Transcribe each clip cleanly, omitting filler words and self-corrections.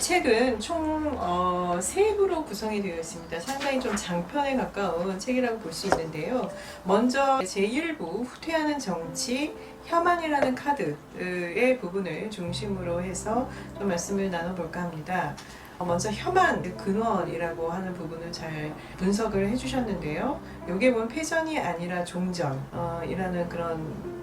책은 총 3부로 구성이 되어 있습니다. 상당히 좀 장편에 가까운 책이라고 볼 수 있는데요. 먼저 제1부 후퇴하는 정치, 혐한이라는 카드의 부분을 중심으로 해서 좀 말씀을 나눠볼까 합니다. 먼저 혐한 근원이라고 하는 부분을 잘 분석을 해주셨는데요. 여기에 보면 패전이 아니라 종전이라는 그런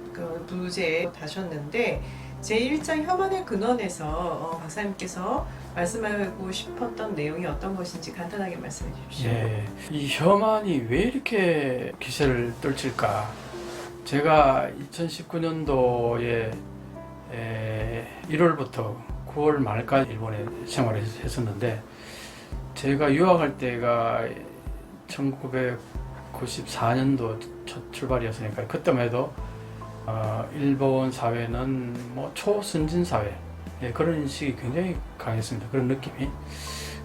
부제에 다셨는데, 제1장 혐한의 근원에서 박사님께서 말씀하고 싶었던 내용이 어떤 것인지 간단하게 말씀해 주십시오. 네, 이 혐한이 왜 이렇게 기세를 떨칠까? 제가 2019년도에 1월부터 9월 말까지 일본에 생활을 했었는데, 제가 유학할 때가 1994년도 첫 출발이었으니까 그때만 해도 일본 사회는 뭐 초선진 사회, 그런 인식이 굉장히 강했습니다. 그런 느낌이.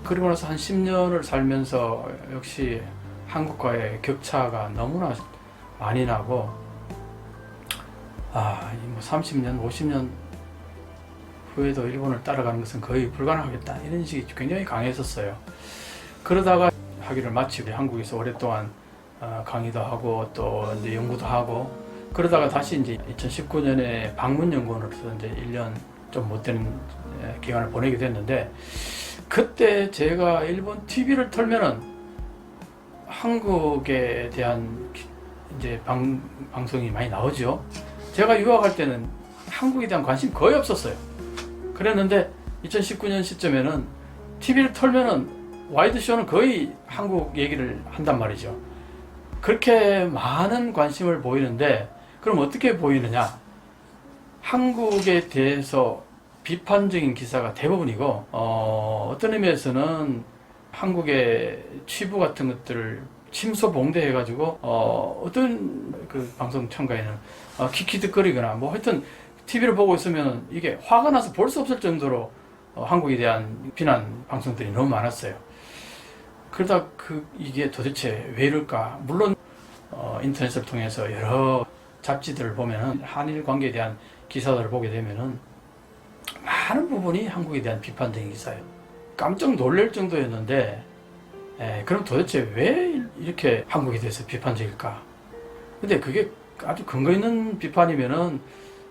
그리고 나서 한 10년을 살면서 역시 한국과의 격차가 너무나 많이 나고, 뭐 30년, 50년 후에도 일본을 따라가는 것은 거의 불가능하겠다, 이런 인식이 굉장히 강했었어요. 그러다가 학위를 마치고 한국에서 오랫동안 강의도 하고 또 이제 연구도 하고, 그러다가 다시 이제 2019년에 방문연구원으로서 이제 1년 좀 못 되는 기간을 보내게 됐는데, 그때 제가 일본 TV를 틀면은 한국에 대한 이제 방송이 많이 나오죠. 제가 유학할 때는 한국에 대한 관심이 거의 없었어요. 그랬는데 2019년 시점에는 TV를 틀면은 와이드쇼는 거의 한국 얘기를 한단 말이죠. 그렇게 많은 관심을 보이는데, 그럼 어떻게 보이느냐? 한국에 대해서 비판적인 기사가 대부분이고, 어떤 의미에서는 한국의 취부 같은 것들을 침소봉대해가지고, 어떤 그 방송 참가에는 키키득거리거나, 뭐 하여튼 TV를 보고 있으면 이게 화가 나서 볼 수 없을 정도로 한국에 대한 비난 방송들이 너무 많았어요. 그러다 이게 도대체 왜 이럴까? 물론 인터넷을 통해서 여러 잡지들을 보면은 한일 관계에 대한 기사들을 보게 되면은 많은 부분이 한국에 대한 비판적인 기사예요. 깜짝 놀랄 정도였는데, 그럼 도대체 왜 이렇게 한국에 대해서 비판적일까? 근데 그게 아주 근거 있는 비판이면은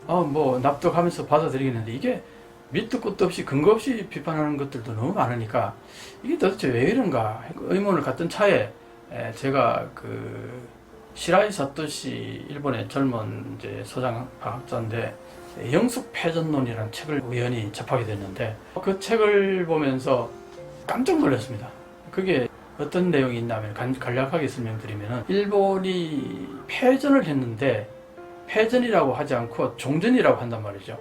뭐 납득하면서 받아들이겠는데, 이게 밑도 끝도 없이 근거 없이 비판하는 것들도 너무 많으니까 이게 도대체 왜 이런가 의문을 갖던 차에, 제가 시라이 사토시, 일본의 젊은 이제 서장 과학자인데, 영숙패전론이라는 책을 우연히 접하게 됐는데, 그 책을 보면서 깜짝 놀랐습니다. 그게 어떤 내용이 있냐면, 간략하게 설명드리면, 일본이 패전을 했는데 패전이라고 하지 않고 종전이라고 한단 말이죠.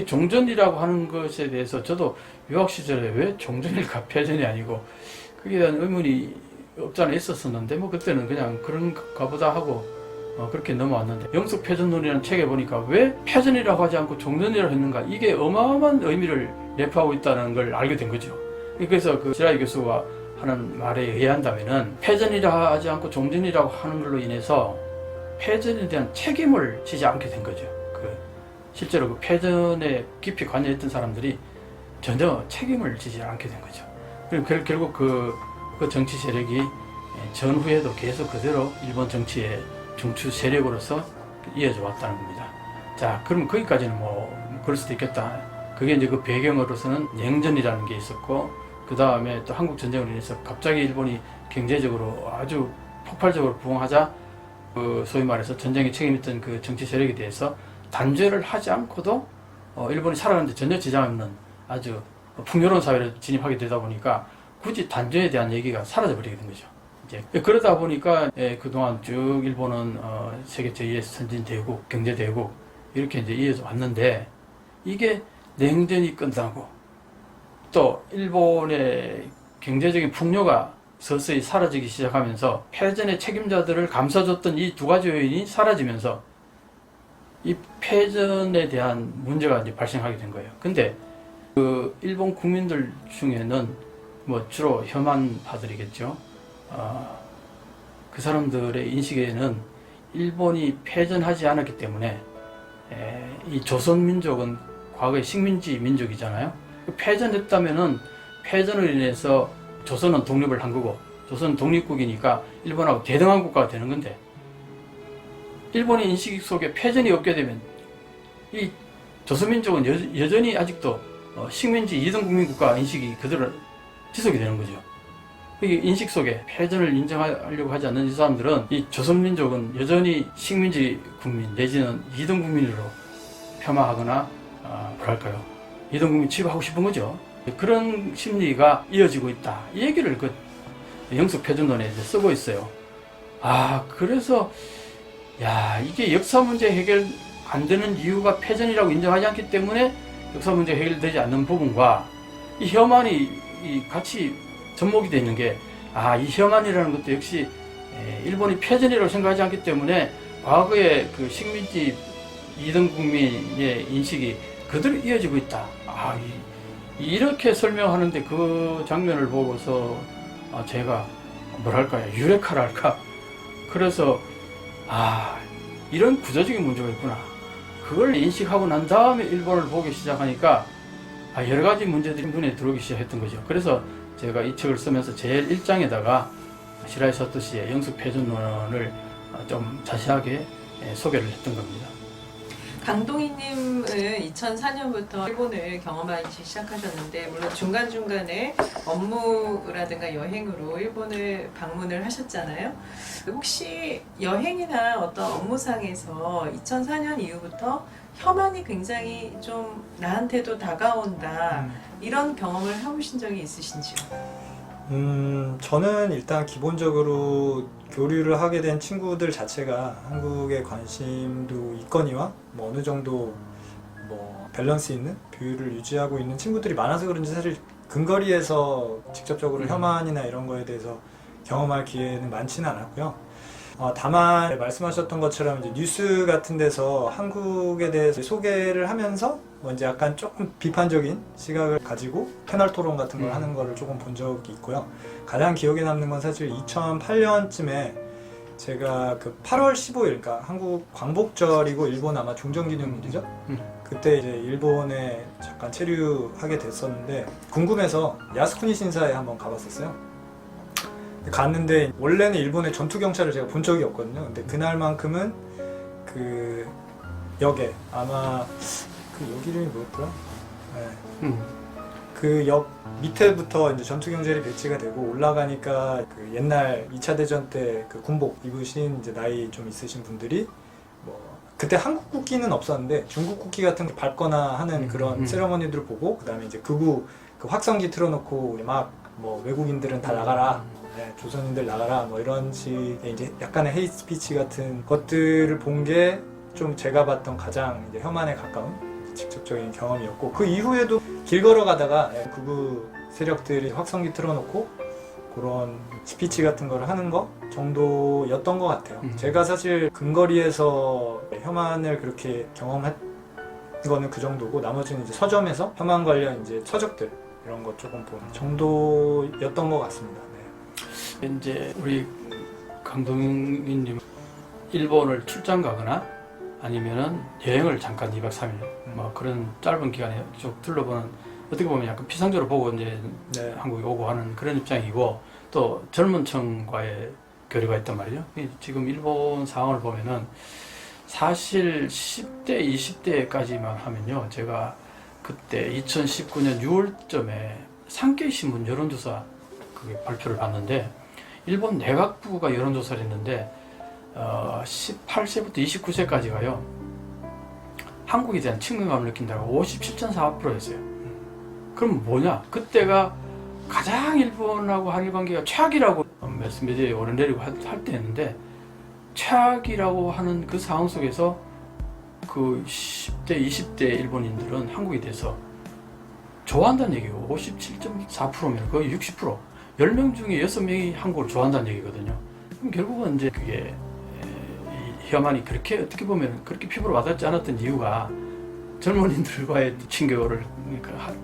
종전이라고 하는 것에 대해서 저도 유학 시절에 왜 종전일까, 패전이 아니고, 그에 대한 의문이 없잖아 있었었는데, 뭐 그때는 그냥 그런가 보다 하고 그렇게 넘어왔는데, 영숙패전론이라는 책에 보니까 왜 패전이라고 하지 않고 종전이라고 했는가, 이게 어마어마한 의미를 내포하고 있다는 걸 알게 된 거죠. 그래서 시라이 교수가 하는 말에 의한다면은, 패전이라 하지 않고 종전이라고 하는 걸로 인해서 패전에 대한 책임을 지지 않게 된 거죠. 실제로 그 패전에 깊이 관여했던 사람들이 전혀 책임을 지지 않게 된 거죠. 그리고 결국 그 정치 세력이 전후에도 계속 그대로 일본 정치의 중추 세력으로서 이어져 왔다는 겁니다. 자, 그럼 거기까지는 뭐 그럴 수도 있겠다. 그게 이제 그 배경으로서는 냉전이라는 게 있었고, 그 다음에 또 한국 전쟁으로 인해서 갑자기 일본이 경제적으로 아주 폭발적으로 부흥하자, 소위 말해서 전쟁에 책임있던 그 정치 세력에 대해서 단죄를 하지 않고도 일본이 살아가는데 전혀 지장 없는 아주 풍요로운 사회를 진입하게 되다 보니까 굳이 단죄에 대한 얘기가 사라져 버리게 된 거죠. 이제 그러다 보니까 그동안 쭉 일본은 세계 제2의 선진 대국, 경제 대국 이렇게 이제 이어져 왔는데, 이게 냉전이 끝나고 또 일본의 경제적인 풍요가 서서히 사라지기 시작하면서 패전의 책임자들을 감싸줬던 이 두 가지 요인이 사라지면서 이 패전에 대한 문제가 이제 발생하게 된 거예요. 근데 일본 국민들 중에는 뭐 주로 혐한파들이겠죠. 그 사람들의 인식에는 일본이 패전하지 않았기 때문에, 이 조선 민족은 과거의 식민지 민족이잖아요. 패전했다면은 패전으로 인해서 조선은 독립을 한 거고 조선은 독립국이니까 일본하고 대등한 국가가 되는 건데 일본의 인식 속에 패전이 없게 되면 이 조선민족은 여전히 아직도 식민지 2등 국민국가 인식이 그대로 지속이 되는 거죠. 이 인식 속에 패전을 인정하려고 하지 않는 이 사람들은 이 조선민족은 여전히 식민지 국민 내지는 2등 국민으로 폄하하거나 뭐랄까요 2등 국민 취급하고 싶은 거죠. 그런 심리가 이어지고 있다. 이 얘기를 그 영숙패전론에 이제 쓰고 있어요. 그래서 이게 역사 문제 해결 안 되는 이유가 패전이라고 인정하지 않기 때문에 역사 문제 해결되지 않는 부분과 이 혐한이 같이 접목이 되어 있는 게 이 혐한이라는 것도 역시 일본이 패전이라고 생각하지 않기 때문에 과거의 그 식민지 2등 국민의 인식이 그대로 이어지고 있다. 이렇게 설명하는데 그 장면을 보고서 제가 뭐랄까요 유레카랄까 그래서 이런 구조적인 문제가 있구나. 그걸 인식하고 난 다음에 일본을 보기 시작하니까 여러 가지 문제들이 눈에 들어오기 시작했던 거죠. 그래서 제가 이 책을 쓰면서 제일 1장에다가 시라이 사토시의 영숙패전론을 좀 자세하게 소개를 했던 겁니다. 강동희님은 2004년부터 일본을 경험하기 시작하셨는데 물론 중간중간에 업무라든가 여행으로 일본을 방문을 하셨잖아요. 혹시 여행이나 어떤 업무상에서 2004년 이후부터 혐한이 굉장히 좀 나한테도 다가온다 이런 경험을 해보신 적이 있으신지요? 저는 일단 기본적으로 교류를 하게 된 친구들 자체가 한국에 관심도 있거니와 뭐 어느 정도 뭐 밸런스 있는 비율을 유지하고 있는 친구들이 많아서 그런지 사실 근거리에서 직접적으로 혐한이나 이런 거에 대해서 경험할 기회는 많지는 않았고요. 다만 말씀하셨던 것처럼 이제 뉴스 같은 데서 한국에 대해서 소개를 하면서 뭐 이제 약간 조금 비판적인 시각을 가지고 패널 토론 같은 걸 하는 거를 조금 본 적이 있고요. 가장 기억에 남는 건 사실 2008년쯤에 제가 그 8월 15일, 그러니까 한국 광복절이고 일본 아마 중정기념일이죠. 그때 이제 일본에 잠깐 체류하게 됐었는데 궁금해서 야스쿠니 신사에 한번 가봤었어요. 갔는데 원래는 일본의 전투 경찰을 제가 본 적이 없거든요. 근데 그날만큼은 그 역에 아마 그 역 이름이 뭐였더라? 그 역 밑에부터 이제 전투 경찰이 배치가 되고 올라가니까 그 옛날 2차 대전 때 그 군복 입으신 이제 나이 좀 있으신 분들이 뭐 그때 한국 국기는 없었는데 중국 국기 같은 거 밟거나 하는 그런 세레머니들을 보고 그다음에 이제 극우 그 확성기 틀어놓고 막 뭐 외국인들은 다 나가라. 조선인들 나가라 뭐 이런 식의 이제 약간의 헤이트 스피치 같은 것들을 본 게 좀 제가 봤던 가장 이제 혐한에 가까운 직접적인 경험이었고 그 이후에도 길 걸어가다가 극우 세력들이 확성기 틀어놓고 그런 스피치 같은 걸 하는 거 정도였던 것 같아요. 제가 사실 근거리에서 혐한을 그렇게 경험한 거는 그 정도고 나머지는 이제 서점에서 혐한 관련 이제 서적들 이런 거 조금 본 정도였던 것 같습니다. 이제 우리 강동희님 일본을 출장 가거나 아니면은 여행을 잠깐 2박 3일 뭐 그런 짧은 기간에 쭉 둘러보는 어떻게 보면 약간 피상적으로 보고 이제 한국에 오고 하는 그런 입장이고 또 젊은 층과의 교류가 있단 말이죠. 지금 일본 상황을 보면은 사실 10대, 20대까지만 하면요. 제가 그때 2019년 6월쯤에 산케이 신문 여론조사 그게 발표를 봤는데 일본 내각부가 여론조사를 했는데 18세부터 29세까지가요 한국에 대한 친근감을 느낀다고 57.4%였어요. 그럼 뭐냐? 그때가 가장 일본하고 한일 관계가 최악이라고 매스미디어에 오르내리고 할 때였는데 최악이라고 하는 그 상황 속에서 그 10대, 20대 일본인들은 한국에 대해서 좋아한다는 얘기고 57.4%면 거의 60%. 10명 중에 6명이 한국을 좋아한다는 얘기거든요. 그럼 결국은 이제 그게 혐한이 그렇게 어떻게 보면 그렇게 피부로 와닿지 않았던 이유가 젊은이들과의 친교를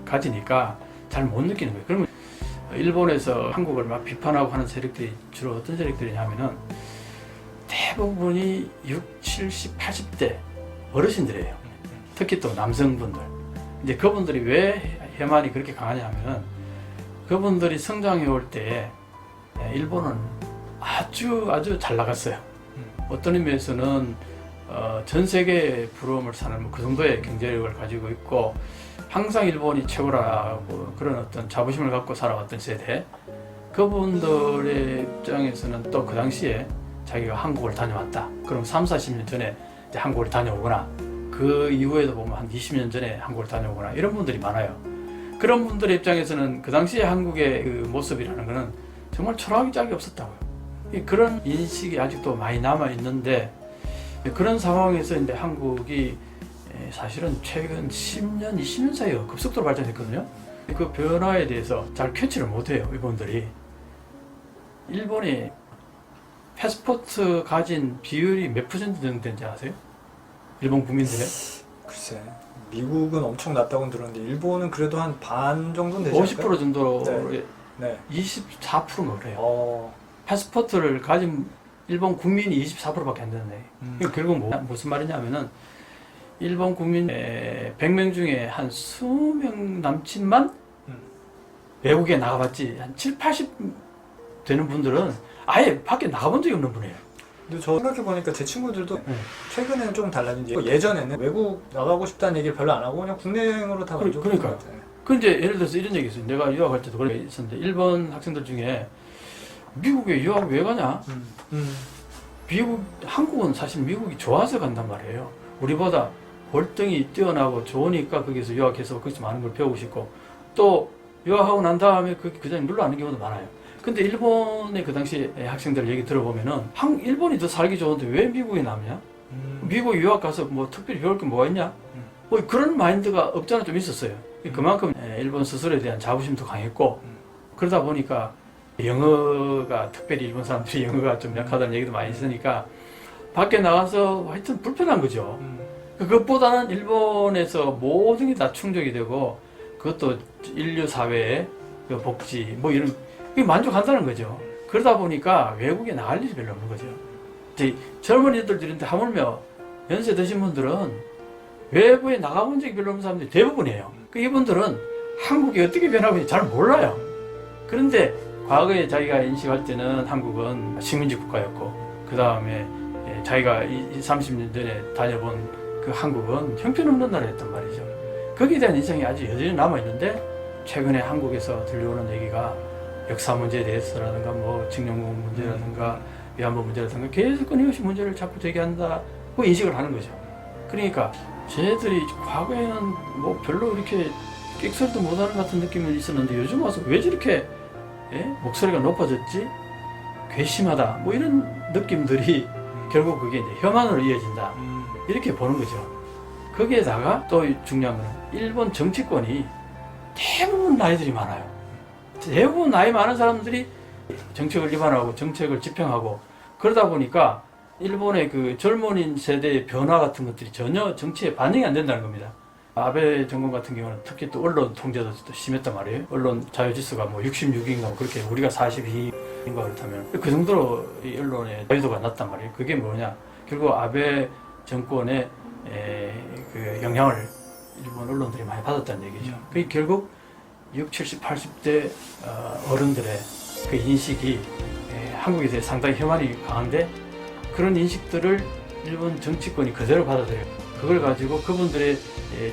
가지니까 잘 못 느끼는 거예요. 그러면 일본에서 한국을 막 비판하고 하는 세력들이 주로 어떤 세력들이냐면은 대부분이 60, 70, 80대 어르신들이에요. 특히 또 남성분들. 이제 그분들이 왜 혐한이 그렇게 강하냐면 그분들이 성장해 올 때 일본은 아주 잘 나갔어요. 어떤 의미에서는 전 세계의 부러움을 사는 그 정도의 경제력을 가지고 있고 항상 일본이 최고라고 그런 어떤 자부심을 갖고 살아왔던 세대, 그분들의 입장에서는 또 그 당시에 자기가 한국을 다녀왔다. 그럼 30-40년 전에 이제 한국을 다녀오거나 그 이후에도 보면 한 20년 전에 한국을 다녀오거나 이런 분들이 많아요. 그런 분들의 입장에서는 그 당시에 한국의 그 모습이라는 것은 정말 초라하기 짝이 없었다고요. 그런 인식이 아직도 많이 남아 있는데, 그런 상황에서 이제 한국이 사실은 최근 10년, 20년 사이에 급속도로 발전했거든요. 그 변화에 대해서 잘 캐치를 못해요, 이분들이. 일본이 패스포트 가진 비율이 몇 % 정도 되는지 아세요? 일본 국민들의? 글쎄, 미국은 엄청 낮다고 들었는데 일본은 그래도 한 반 정도는 되지 않을까요? 50% 정도, 네. 24%가 그래요. 패스포트를 가진 일본 국민이 24%밖에 안 되는데, 결국 무슨 말이냐면은 일본 국민 100명 중에 한 20명 남짓만 외국에 나가봤지, 한 70-80 되는 분들은 아예 밖에 나가본 적이 없는 분이에요. 근데 저 생각해보니까 제 친구들도 최근에는 좀 달라진 게, 예전에는 외국 나가고 싶다는 얘기를 별로 안 하고 그냥 국내 여행으로 다 만족했던 것 그러니까요. 같아요. 그 이제 예를 들어서 이런 얘기 있어요. 내가 유학할 때도 그런 게 있었는데, 일본 학생들 중에 미국에 유학 왜 가냐? 한국은 사실 미국이 좋아서 간단 말이에요. 우리보다 월등히 뛰어나고 좋으니까 거기서 유학해서 거기서 많은 걸 배우고 싶고, 또 유학하고 난 다음에 그냥 눌러앉는 경우도 많아요. 근데 일본의 그 당시 학생들 얘기 들어보면은 일본이 더 살기 좋은데 왜 미국에 남냐? 미국 유학 가서 뭐 특별히 배울 게 뭐가 있냐? 뭐 그런 마인드가 없잖아 좀 있었어요. 그만큼 일본 스스로에 대한 자부심도 강했고, 그러다 보니까 영어가, 특별히 일본 사람들이 영어가 좀 약하다는 얘기도 많이 있으니까 밖에 나가서 하여튼 불편한 거죠. 그것보다는 일본에서 모든 게 다 충족이 되고, 그것도 인류 사회의 그 복지 뭐 이런 게 만족한다는 거죠. 그러다 보니까 외국에 나갈 일이 별로 없는 거죠. 이제 젊은이들 이런데 하물며 연세 드신 분들은 외부에 나가본 적이 별로 없는 사람들이 대부분이에요. 이분들은 한국이 어떻게 변하고 있는지 잘 몰라요. 그런데 과거에 자기가 인식할 때는 한국은 식민지 국가였고, 그 다음에 자기가 30년 전에 다녀본 그 한국은 형편없는 나라였단 말이죠. 거기에 대한 인상이 아주 여전히 남아있는데, 최근에 한국에서 들려오는 얘기가 역사 문제에 대해서라든가 뭐 징용군 문제라든가 위안부 문제라든가 계속 끊임없이 문제를 자꾸 제기한다고 인식을 하는 거죠. 그러니까 쟤들이 과거에는 뭐 별로 이렇게 끽소리도 못하는 같은 느낌이 있었는데 요즘 와서 왜 저렇게 목소리가 높아졌지? 괘씸하다 뭐 이런 느낌들이 결국 그게 이제 혐한으로 이어진다, 이렇게 보는 거죠. 거기에다가 또 중요한 거는 일본 정치권이 대부분 나이들이 많아요. 대부분 나이 많은 사람들이 정책을 위반하고 정책을 집행하고, 그러다 보니까 일본의 그 젊은이 세대의 변화 같은 것들이 전혀 정치에 반영이 안 된다는 겁니다. 아베 정권 같은 경우는 특히 또 언론 통제도 또 심했단 말이에요. 언론 자유지수가 뭐 66인가 그렇게, 우리가 42인가 그렇다면 그 정도로 이 언론의 자유도가 낮단 말이에요. 그게 뭐냐? 결국 아베 정권의 그 영향을 일본 언론들이 많이 받았다는 얘기죠. 그게 결국 60, 70, 80대 어른들의 그 인식이 한국에 대해 상당히 혐한이 강한데, 그런 인식들을 일본 정치권이 그대로 받아들여요. 그걸 가지고 그분들의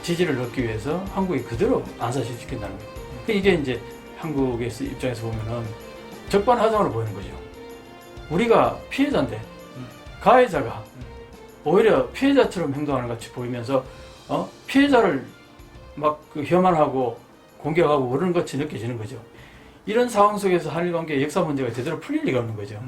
지지를 얻기 위해서 한국이 그대로 안사시키겠다는 거예요. 이게 이제 한국의 입장에서 보면은 적반하장으로 보이는 거죠. 우리가 피해자인데 가해자가 오히려 피해자처럼 행동하는 것 같이 보이면서 피해자를 막 혐한하고 공격하고 그러는 것이 느껴지는 거죠. 이런 상황 속에서 한일 관계의 역사 문제가 제대로 풀릴 리가 없는 거죠.